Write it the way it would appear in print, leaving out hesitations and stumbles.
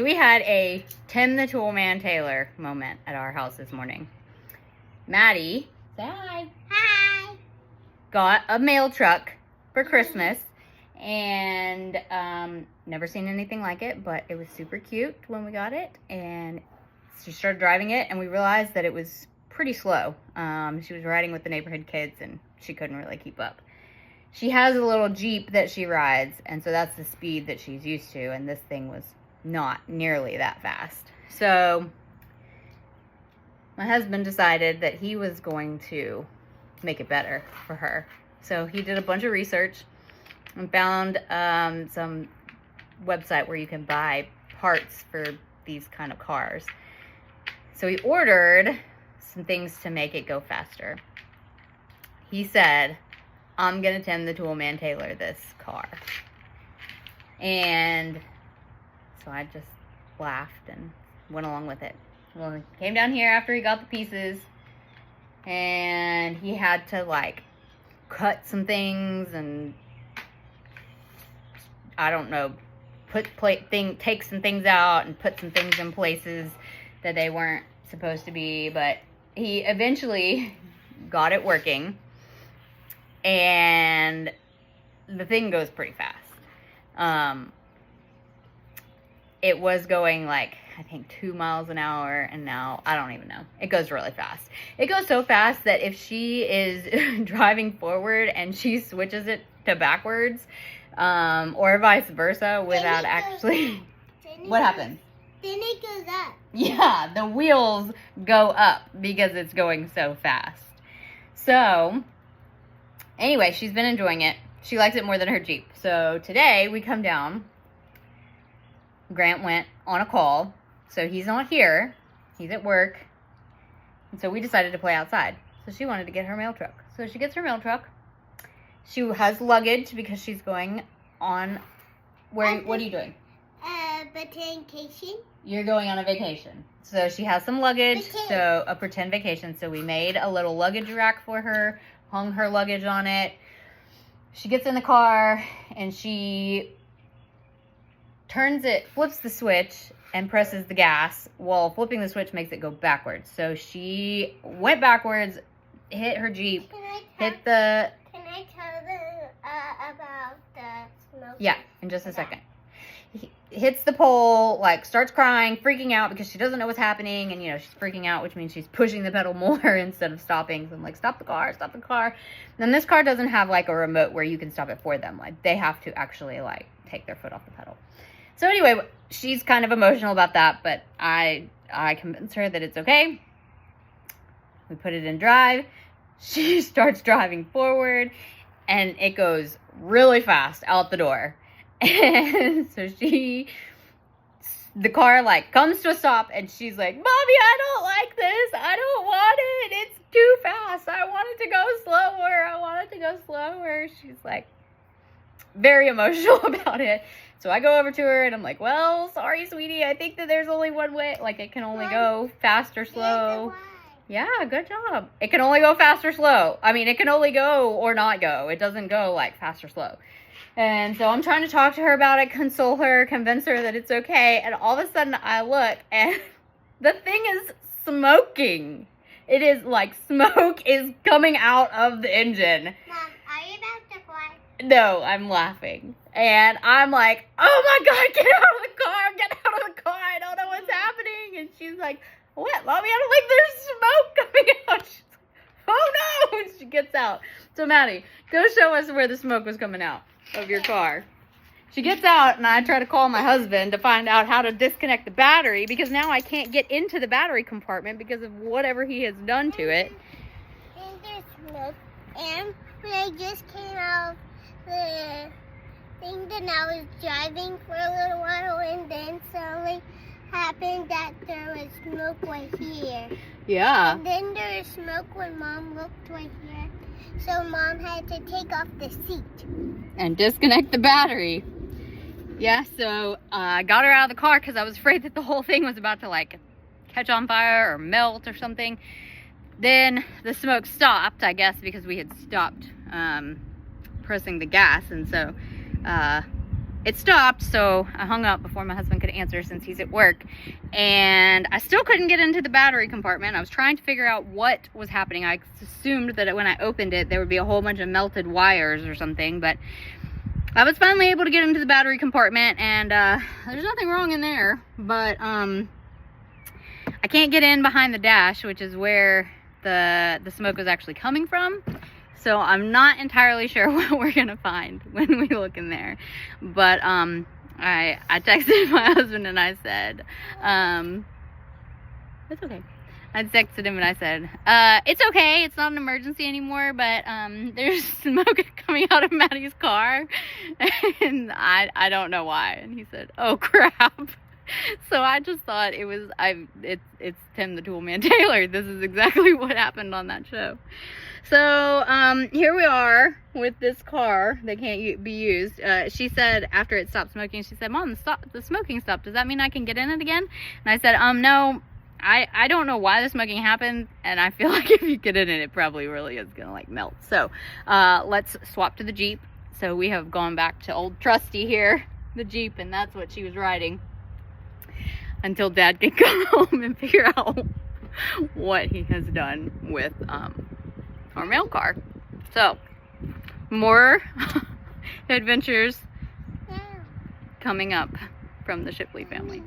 So we had a Tim the Toolman Taylor moment at our house this morning. Maddie, say hi. Hi. Got a mail truck for Christmas, and never seen anything like it, but it was super cute when we got it, and she started driving it, and we realized that it was pretty slow. She was riding with the neighborhood kids, and she couldn't really keep up. She has a little Jeep that she rides, and so that's the speed that she's used to, and this thing was not nearly that fast. So my husband decided that he was going to make it better for her. So he did a bunch of research and found some website where you can buy parts for these kind of cars. So he ordered some things to make it go faster. He said, I'm gonna Tim the Toolman Taylor this car. And so I just laughed and went along with it. Well, he came down here after he got the pieces, and he had to like cut some things and I don't know, take some things out and put some things in places that they weren't supposed to be, but he eventually got it working, and the thing goes pretty fast. It was going like, I think 2 miles an hour, and now I don't even know. It goes really fast. It goes so fast that if she is driving forward and she switches it to backwards, or vice versa without actually... What happens? Then it goes up. Yeah, the wheels go up because it's going so fast. So, anyway, she's been enjoying it. She likes it more than her Jeep. So today we come down. Grant went on a call, so he's not here. He's at work. And so we decided to play outside. So she wanted to get her mail truck. So she gets her mail truck. She has luggage because she's going on... What are you doing? Vacation. You're going on a vacation. So she has some luggage, so a pretend vacation. So we made a little luggage rack for her, hung her luggage on it. She gets in the car and she flips the switch and presses the gas. Well, flipping the switch makes it go backwards. So she went backwards, hit her Jeep, hit the... Can I tell them about the smoke? Yeah, in just a second. He hits the pole, like starts crying, freaking out because she doesn't know what's happening, and she's freaking out, which means she's pushing the pedal more instead of stopping. So I'm like, stop the car, stop the car. And then this car doesn't have like a remote where you can stop it for them. Like they have to actually like take their foot off the pedal. So anyway, she's kind of emotional about that, but I convince her that it's okay. We put it in drive. She starts driving forward, and it goes really fast out the door. And so the car like comes to a stop, and she's like, Mommy, I don't like this. I don't want it. It's too fast. I want it to go slower. I want it to go slower. She's like very emotional about it. So I go over to her and I'm like, well, sorry, sweetie. I think that there's only one way. Like it can only go fast or slow. Yeah, good job. It can only go fast or slow. I mean, it can only go or not go. It doesn't go like fast or slow. And so I'm trying to talk to her about it, console her, convince her that it's okay. And all of a sudden I look and the thing is smoking. It is like smoke is coming out of the engine. Mom, are you about to fly? No, I'm laughing. And I'm like, oh my God, get out of the car. Get out of the car. I don't know what's happening. And she's like, what, Mommy? I don't think there's smoke coming out. She's like, oh no. And she gets out. So Maddie, go show us where the smoke was coming out of your car. She gets out, and I try to call my husband to find out how to disconnect the battery, because now I can't get into the battery compartment because of whatever he has done to it. And there's smoke. And when I just came out of the thing, then I was driving for a little while, and then suddenly happened that there was smoke right here. Yeah. And then there was smoke when Mom looked right here. So Mom had to take off the seat. And disconnect the battery. Yeah, so I got her out of the car because I was afraid that the whole thing was about to like catch on fire or melt or something. Then the smoke stopped, I guess, because we had stopped pressing the gas. And so it stopped, so I hung up before my husband could answer since he's at work. And I still couldn't get into the battery compartment. I was trying to figure out what was happening. I assumed that when I opened it, there would be a whole bunch of melted wires or something, but I was finally able to get into the battery compartment, and there's nothing wrong in there, but I can't get in behind the dash, which is where the smoke was actually coming from. So I'm not entirely sure what we're gonna find when we look in there. But I texted my husband and I said, it's okay. I texted him and I said, it's okay, it's not an emergency anymore, but there's smoke coming out of Maddie's car, and I don't know why. And he said, oh crap. So I just thought it's Tim the Toolman Taylor. This is exactly what happened on that show. So here we are with this car that can't be used. She said after it stopped smoking, she said, Mom, the smoking stopped. Does that mean I can get in it again? And I said, no, I don't know why the smoking happened, and I feel like if you get in it, it probably really is gonna like melt. So let's swap to the Jeep. So we have gone back to old trusty here, the Jeep, and that's what she was riding until Dad can come home and figure out what he has done with our mail car. So more adventures coming up from the Shipley family.